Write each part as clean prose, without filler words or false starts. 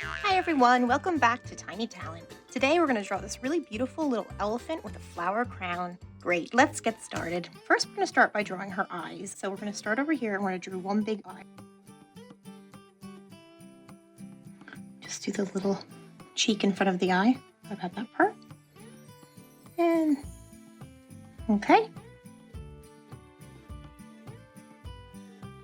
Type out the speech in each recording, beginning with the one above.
Hi everyone, welcome back to Tiny Talent. Today we're going to draw this really beautiful little elephant with a flower crown. Great, let's get started. First we're going to start by drawing her eyes. So we're going to start over here and we're going to draw one big eye. Just do the little cheek in front of the eye. How about that part? And okay.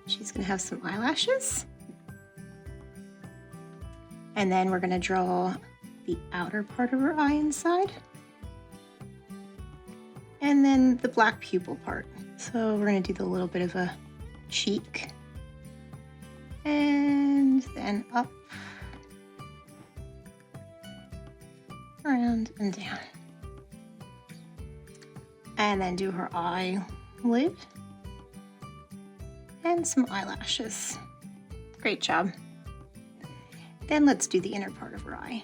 She's going to have some eyelashes. And then we're going to draw the outer part of her eye inside. And then the black pupil part. So we're going to do the little bit of a cheek. And then up, around, and down. And then do her eyelid. And some eyelashes. Great job. Then let's do the inner part of her eye.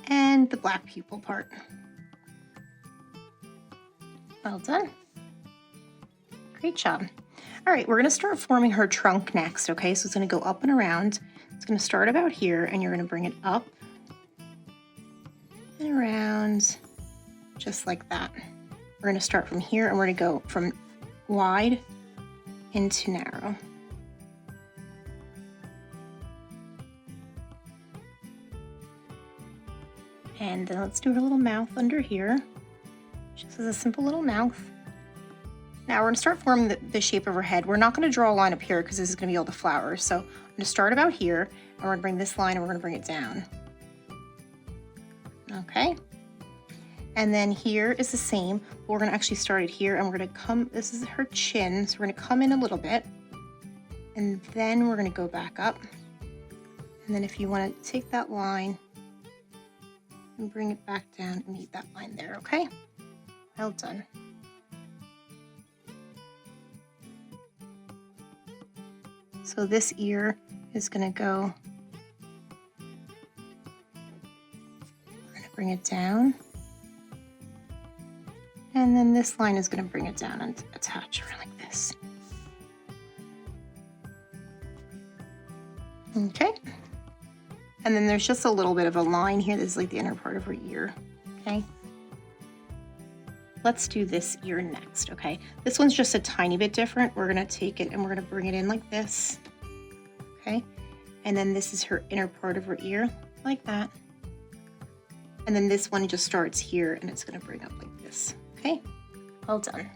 And the black pupil part. Well done. Great job. All right, we're gonna start forming her trunk next, okay? So it's gonna go up and around. It's gonna start about here and you're gonna bring it up and around, just like that. We're gonna start from here and we're gonna go from wide into narrow. And then let's do her little mouth under here. Just as a simple little mouth. Now we're gonna start forming the shape of her head. We're not gonna draw a line up here because this is gonna be all the flowers. So I'm gonna start about here and we're gonna bring this line and we're gonna bring it down. Okay. And then here is the same, but we're gonna actually start it here and we're gonna come, this is her chin. So we're gonna come in a little bit and then we're gonna go back up. And then if you wanna take that line and bring it back down and meet that line there, okay? Well done. So this ear is gonna go, we're gonna bring it down. And then this line is gonna bring it down and attach around like this. Okay. And then there's just a little bit of a line here. This is like the inner part of her ear, okay? Let's do this ear next, okay? This one's just a tiny bit different. We're gonna take it and we're gonna bring it in like this, okay? And then this is her inner part of her ear, like that. And then this one just starts here and it's gonna bring up like this, okay? Well done.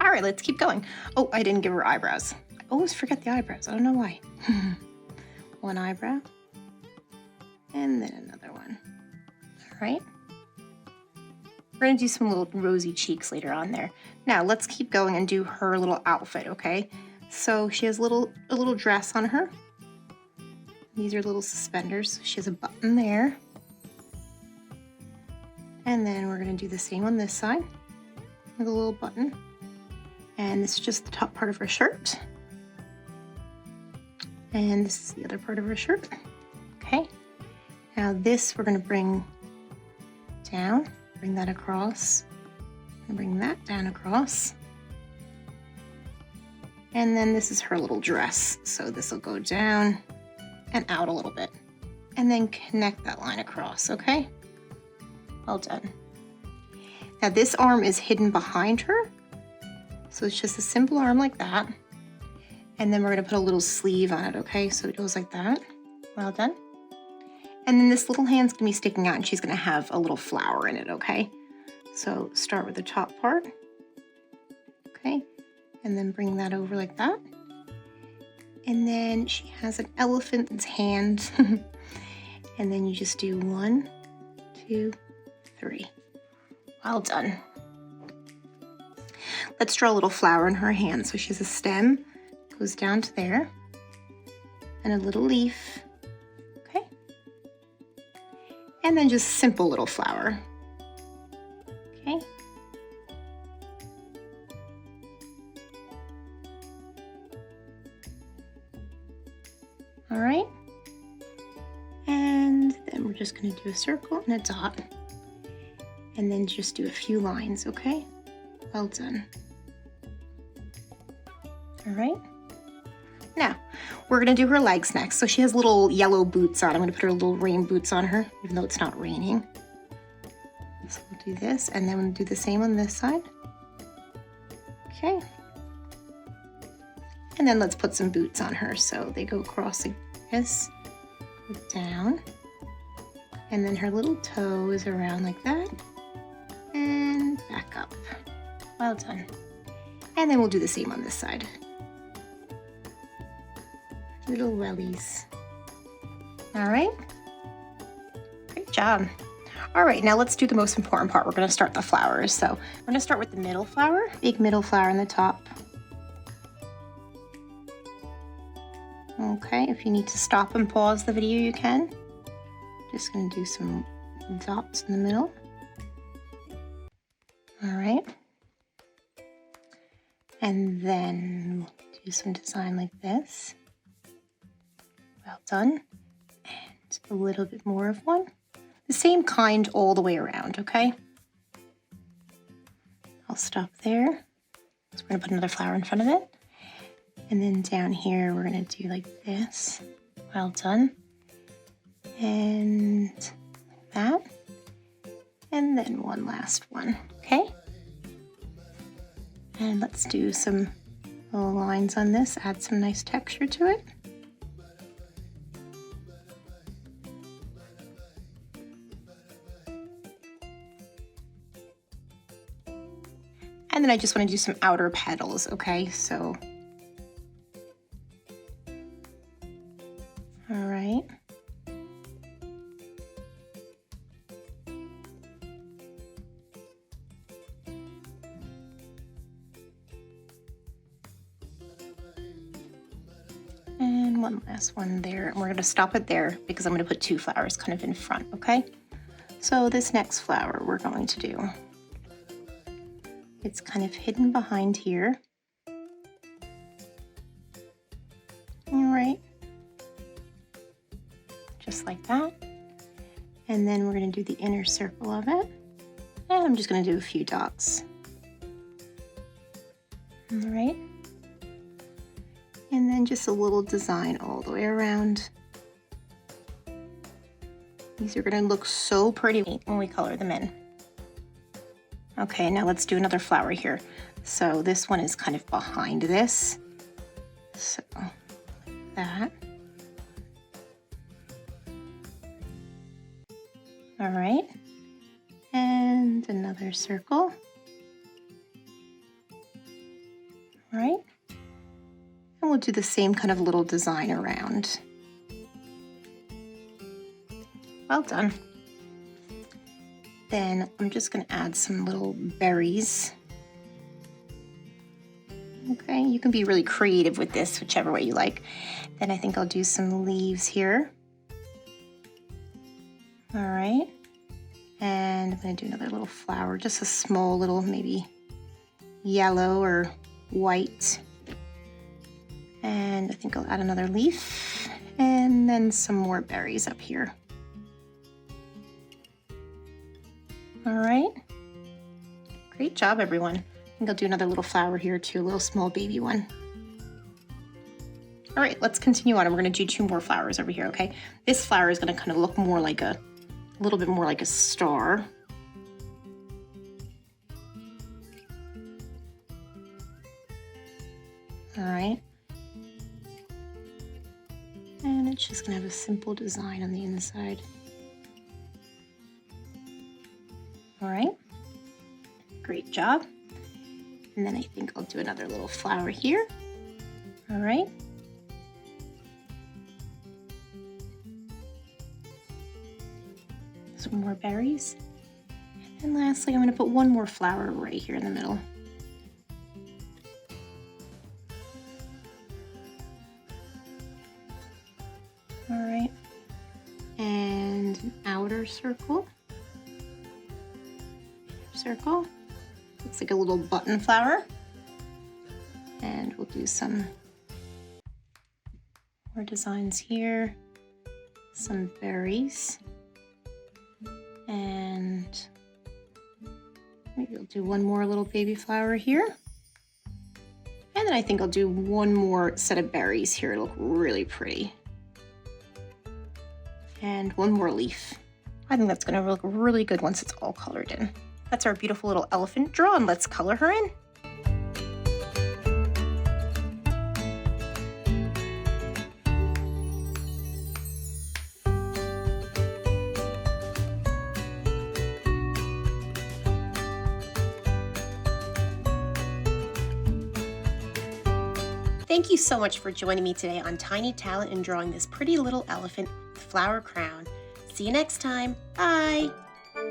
All right, let's keep going. Oh, I didn't give her eyebrows. I always forget the eyebrows, I don't know why. One eyebrow, and then another one. All right. We're gonna do some little rosy cheeks later on there. Now let's keep going and do her little outfit, okay? So she has a little dress on her. These are little suspenders. She has a button there. And then we're gonna do the same on this side with a little button. And this is just the top part of her shirt. And this is the other part of her shirt. Okay. Now this we're going to bring down, bring that across, and bring that down across. And then this is her little dress. So this will go down and out a little bit. And then connect that line across, okay? Well done. Now this arm is hidden behind her. So it's just a simple arm like that. And then we're gonna put a little sleeve on it, okay? So it goes like that. Well done. And then this little hand's gonna be sticking out and she's gonna have a little flower in it, okay? So start with the top part, okay? And then bring that over like that. And then she has an elephant's hand. And then you just do 1, 2, 3. Well done. Let's draw a little flower in her hand. So she has a stem. Goes down to there, and a little leaf, okay? And then just simple little flower, okay? All right, and then we're just gonna do a circle and a dot, and then just do a few lines, okay? Well done. All right. Now, we're gonna do her legs next. So she has little yellow boots on. I'm gonna put her little rain boots on her, even though it's not raining. So we'll do this, and then we'll do the same on this side. Okay. And then let's put some boots on her. So they go across like this, down. And then her little toe is around like that. And back up. Well done. And then we'll do the same on this side. Little wellies. All right. Great job. All right, now let's do the most important part. We're gonna start the flowers. So we're gonna start with the middle flower, big middle flower on the top. Okay, if you need to stop and pause the video, you can. Just gonna do some dots in the middle. All right. And then do some design like this. Well done. And a little bit more of one. The same kind all the way around, okay? I'll stop there. So we're gonna put another flower in front of it. And then down here, we're gonna do like this. Well done. And like that. And then one last one, okay? And let's do some little lines on this, add some nice texture to it. And then I just want to do some outer petals, okay? So, all right. And one last one there. And we're going to stop it there because I'm going to put two flowers kind of in front, okay? So this next flower we're going to do, it's kind of hidden behind here. All right. Just like that. And then we're going to do the inner circle of it. And I'm just going to do a few dots. All right. And then just a little design all the way around. These are going to look so pretty when we color them in. Okay, now let's do another flower here. So this one is kind of behind this. So, like that. All right. And another circle. All right. And we'll do the same kind of little design around. Well done. Then I'm just going to add some little berries. Okay, you can be really creative with this, whichever way you like. Then I think I'll do some leaves here. All right. And I'm going to do another little flower, just a small little, maybe yellow or white. And I think I'll add another leaf and then some more berries up here. All right. Great job, everyone. I think I'll do another little flower here too, a little small baby one. All right, let's continue on. And we're gonna do two more flowers over here, okay? This flower is gonna kind of look more like a little bit more like a star. All right. And it's just gonna have a simple design on the inside. All right, great job. And then I think I'll do another little flower here. All right. Some more berries. And lastly, I'm gonna put one more flower right here in the middle. All right. And an outer circle. Circle. Looks like a little button flower. And we'll do some more designs here. Some berries. And maybe we'll do one more little baby flower here. And And then I think I'll do one more set of berries here. It'll look really pretty. And one more leaf. I think that's gonna look really good once it's all colored in. That's our beautiful little elephant drawn. Let's color her in. Thank you so much for joining me today on Tiny Talent in drawing this pretty little elephant with flower crown. See you next time. Bye!